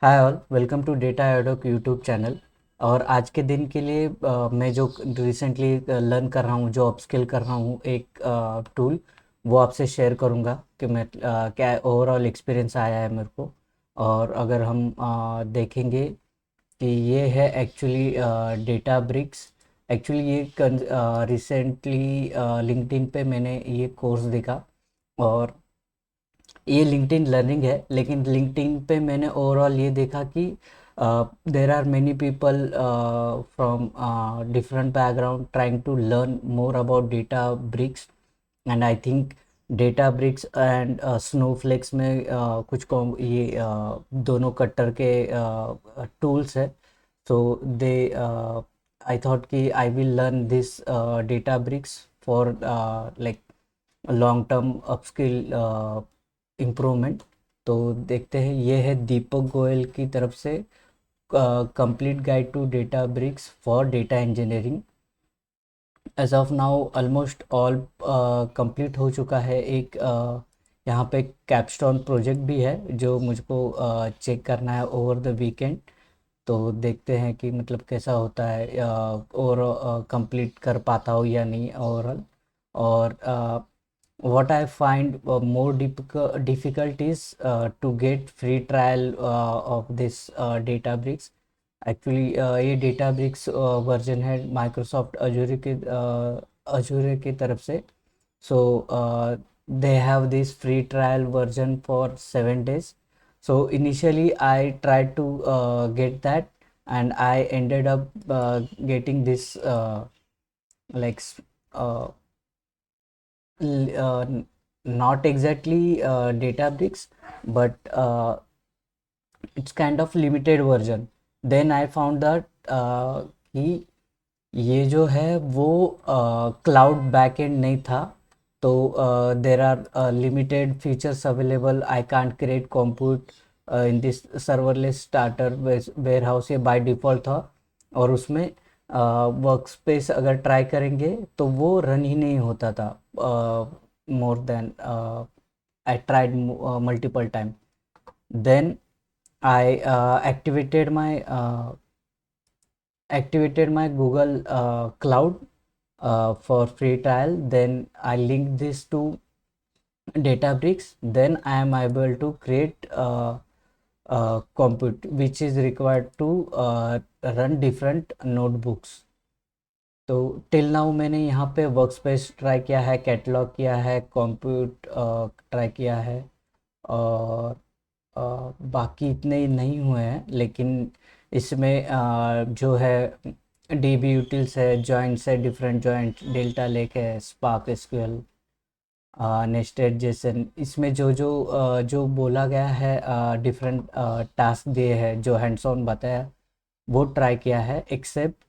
Hi all, welcome to data Adoc YouTube channel. और आज के दिन के लिए मैं जो रिसेंटली लर्न कर रहा हूँ, जो अपस्किल कर रहा हूँ एक टूल, वो आपसे शेयर करूँगा कि मैं क्या ओवरऑल एक्सपीरियंस आया है मेरे को। और अगर हम देखेंगे कि ये है एक्चुअली डेटा ब्रिक्स। एक्चुअली ये रिसेंटली लिंक्डइन पे मैंने ये कोर्स देखा। और ये लिंक्डइन लर्निंग है, लेकिन लिंक्डइन पे मैंने ओवरऑल ये देखा कि there are many people from different background trying to learn more about Databricks. And I think Databricks and Snowflakes में ये दोनों कट्टर के टूल्स है। सो दे आई थॉट कि I will learn this Databricks for like long term upskill improvement. तो देखते हैं, ये है दीपक गोयल की तरफ से complete guide to Databricks for data engineering. As of now almost all complete हो चुका है। एक यहाँ पे कैपस्टोन प्रोजेक्ट भी है जो मुझको चेक करना है ओवर द वीकेंड। तो देखते हैं कि मतलब कैसा होता है और कंप्लीट कर पाता हूँ या नहीं ओवरऑल। और what I find more difficult is to get free trial of this Databricks. Actually ये Databricks वर्जन है माइक्रोसॉफ्ट अजूरे की तरफ से। So they have this free trial version for 7 days. So initially I tried to get that, and I ended up getting this like uh, l- uh, not exactly Databricks, but it's kind of limited version. Then I found that कि ये जो है वो cloud backend नहीं था। तो there are limited features available. I can't create compute in this serverless starter warehouse, ये by default था। और उसमें वर्क स्पेस अगर ट्राई करेंगे तो वो रन ही नहीं होता था। More than I tried multiple time. Then I activated my Google Cloud for free trial. Then I link this to Databricks. Then I am able to create compute which is required to run different notebooks. तो till now मैंने यहाँ पे work space try किया है, catalogue किया है, compute try किया है। और बाकी इतने नहीं हुए हैं, लेकिन इसमें जो है डीबी यूटिल्स है, जॉइंट्स है, डिफरेंट जॉइंट, डेल्टा लेक है, स्पार्क एसक्यूएल, नेस्टेड जेसन, इसमें जो बोला गया है, डिफरेंट टास्क दिए हैं जो हैंड्स ऑन बताया, वो ट्राई किया है। एक्सेप्ट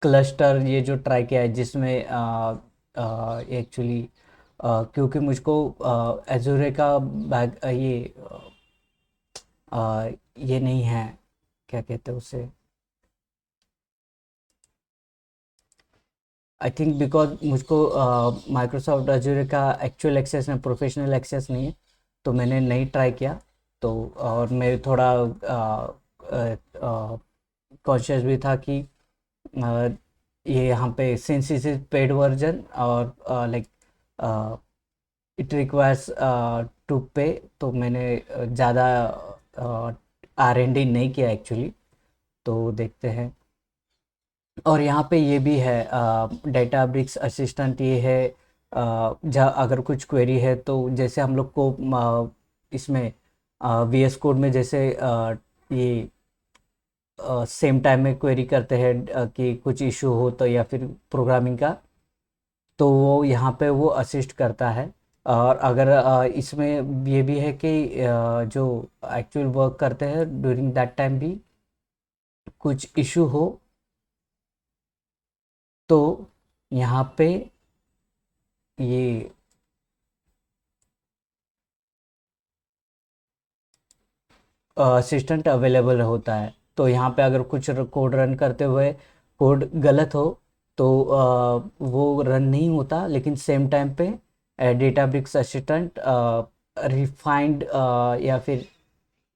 क्लस्टर, ये जो ट्राई किया है जिसमें एक्चुअली क्योंकि मुझको एजूरे का बैग ये नहीं है, क्या कहते हैं उसे। आई थिंक बिकॉज मुझको माइक्रोसॉफ्ट अजूरे का एक्चुअल एक्सेस में प्रोफेशनल एक्सेस नहीं है, तो मैंने नहीं ट्राई किया। तो और मैं थोड़ा कॉन्शियस भी था कि अ, ये यहाँ पे सिंस इज पेड वर्जन और लाइक इट रिक्वायर्स टू पे, तो मैंने ज़्यादा R&D नहीं किया एक्चुअली। तो देखते हैं। और यहाँ पे ये भी है डेटाब्रिक्स असिस्टेंट, ये है जहाँ अगर कुछ क्वेरी है तो जैसे हम लोग को इसमें VS कोड में जैसे ये सेम टाइम में क्वेरी करते हैं कि कुछ इशू हो तो, या फिर प्रोग्रामिंग का, तो वो यहाँ पे वो असिस्ट करता है। और अगर इसमें ये भी है कि जो एक्चुअल वर्क करते हैं ड्यूरिंग दैट टाइम भी कुछ इशू हो तो यहाँ पे ये असिस्टेंट अवेलेबल होता है। तो यहाँ पे अगर कुछ कोड रन करते हुए कोड गलत हो तो वो रन नहीं होता, लेकिन सेम टाइम पे डेटाब्रिक्स असिस्टेंट रिफाइंड या फिर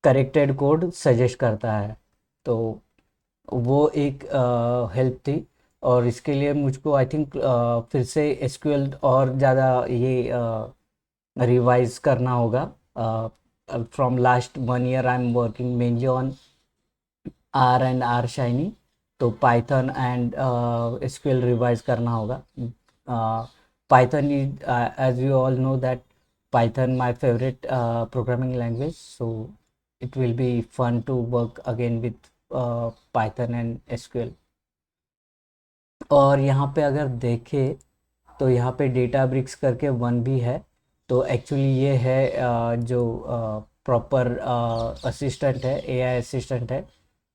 करेक्टेड कोड सजेस्ट करता है। तो वो एक हेल्प थी। और इसके लिए मुझको आई थिंक फिर से एसक्यूएल और ज़्यादा ये रिवाइज करना होगा। From last 1 year I am working mainly on R and R Shiny, तो पाइथन एंड एसक्यूएल रिवाइज करना होगा। Python is, as you all know that Python my favourite programming language, so it will be fun to work again with Python and SQL। और यहाँ पे अगर देखें तो यहाँ पे Databricks करके वन भी है। तो एक्चुअली ये है जो प्रॉपर असिस्टेंट है, एआई असिस्टेंट है,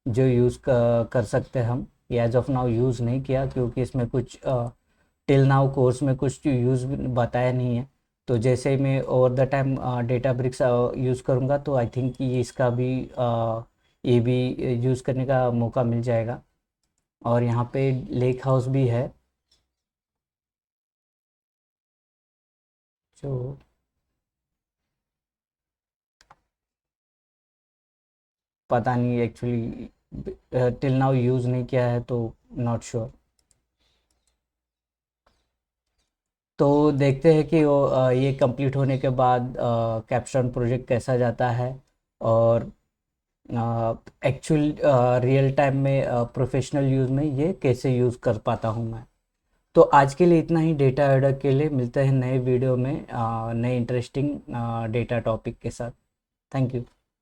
जो यूज़ कर सकते हैं हम। ये एज ऑफ नाउ यूज़ नहीं किया क्योंकि इसमें कुछ टिल नाउ कोर्स में कुछ यूज़ बताया नहीं है। तो जैसे ही मैं over the time Databricks use करूँगा तो आई थिंक ये इसका भी ये भी यूज़ करने का मौका मिल जाएगा। और यहाँ पे लेक हाउस भी है, जो पता नहीं एक्चुअली टिल नाउ यूज़ नहीं किया है, तो नॉट श्योर। तो देखते हैं कि वो ये कंप्लीट होने के बाद कैप्स्टोन प्रोजेक्ट कैसा जाता है, और एक्चुअल रियल टाइम में प्रोफेशनल यूज़ में ये कैसे यूज़ कर पाता हूँ मैं। तो आज के लिए इतना ही डेटा एडर के लिए। मिलते हैं नए वीडियो में नए इंटरेस्टिंग डेटा टॉपिक के साथ। Thank you.